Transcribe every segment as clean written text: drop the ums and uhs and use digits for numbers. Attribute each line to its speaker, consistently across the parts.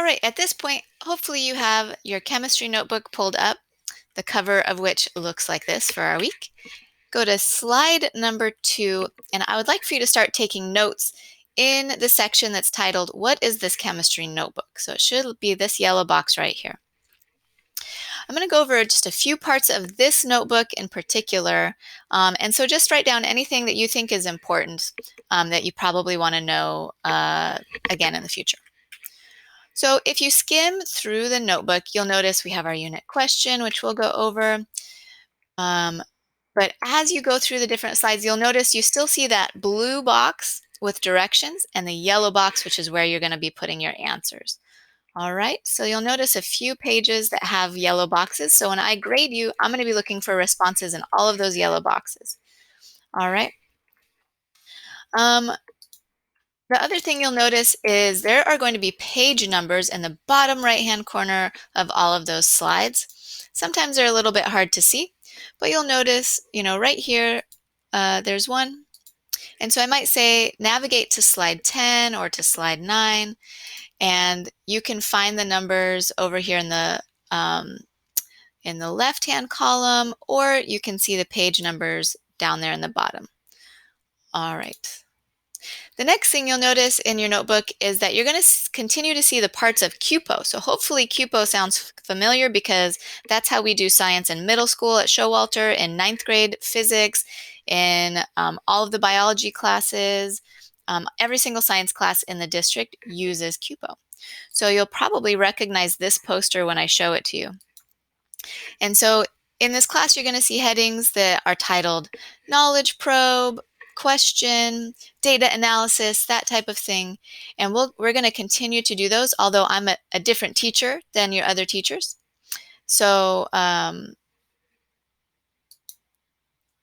Speaker 1: All right, at this point, hopefully you have your chemistry notebook pulled up, the cover of which looks like this for our week. Go to slide number 2, and I would like for you to start taking notes in the section that's titled, What is this chemistry notebook? So it should be this yellow box right here. I'm going to go over just a few parts of this notebook in particular, and so just write down anything that you think is important that you probably want to know again in the future. So if you skim through the notebook, you'll notice we have our unit question, which we'll go over. But as you go through the different slides, you'll notice you still see that blue box with directions and the yellow box, which is where you're going to be putting your answers. All right, so you'll notice a few pages that have yellow boxes. So when I grade you, I'm going to be looking for responses in all of those yellow boxes. All right. The other thing you'll notice is there are going to be page numbers in the bottom right-hand corner of all of those slides. Sometimes they're a little bit hard to see, but you'll notice, right here, there's one. And so I might say navigate to slide 10 or to slide 9, and you can find the numbers over here in the left-hand column, or you can see the page numbers down there in the bottom. All right. The next thing you'll notice in your notebook is that you're going to continue to see the parts of QPO. So hopefully QPO sounds familiar because that's how we do science in middle school at Showalter, in 9th grade physics, in all of the biology classes. Every single science class in the district uses QPO. So you'll probably recognize this poster when I show it to you. And so in this class, you're going to see headings that are titled Knowledge Probe, Question, Data Analysis, that type of thing. And we're going to continue to do those, although I'm a different teacher than your other teachers. So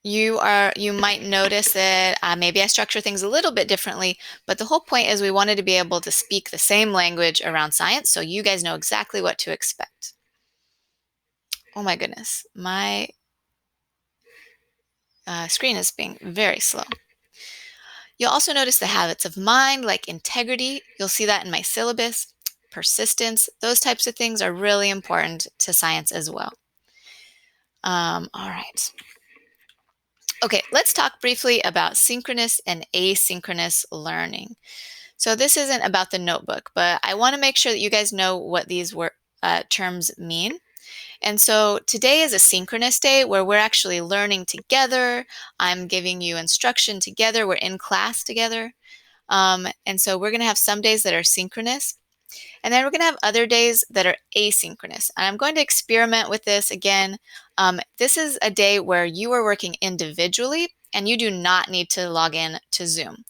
Speaker 1: you might notice that maybe I structure things a little bit differently, but the whole point is we wanted to be able to speak the same language around science so you guys know exactly what to expect. Oh my goodness, my screen is being very slow. You'll also notice the habits of mind, like integrity. You'll see that in my syllabus. Persistence, those types of things are really important to science as well. All right. Okay, let's talk briefly about synchronous and asynchronous learning. So this isn't about the notebook, but I want to make sure that you guys know what these terms mean. And so today is a synchronous day where we're actually learning together. I'm giving you instruction together. We're in class together. And so we're going to have some days that are synchronous. And then we're going to have other days that are asynchronous. And I'm going to experiment with this again. This is a day where you are working individually and you do not need to log in to Zoom.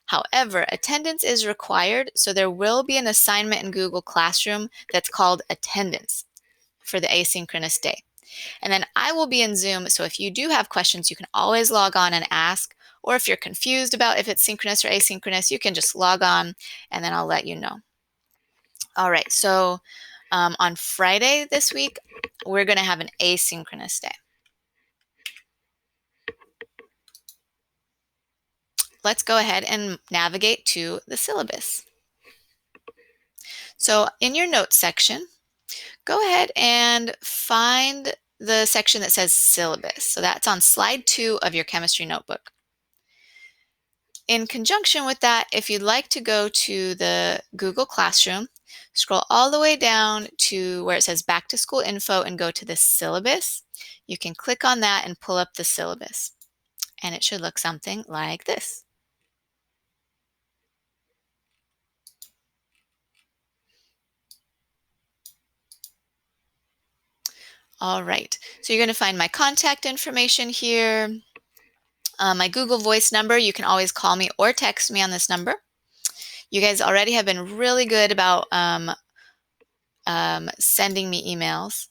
Speaker 1: However, attendance is required, so there will be an assignment in Google Classroom that's called attendance for the asynchronous day. And then I will be in Zoom, so if you do have questions, you can always log on and ask, or if you're confused about if it's synchronous or asynchronous, you can just log on and then I'll let you know. All right, so on Friday this week, we're going to have an asynchronous day. Let's go ahead and navigate to the syllabus. So in your notes section, go ahead and find the section that says syllabus. So that's on slide 2 of your chemistry notebook. In conjunction with that, if you'd like to go to the Google Classroom, scroll all the way down to where it says Back to School Info and go to the syllabus. You can click on that and pull up the syllabus. And it should look something like this. All right, so you're going to find my contact information here. My Google Voice number, you can always call me or text me on this number. You guys already have been really good about sending me emails.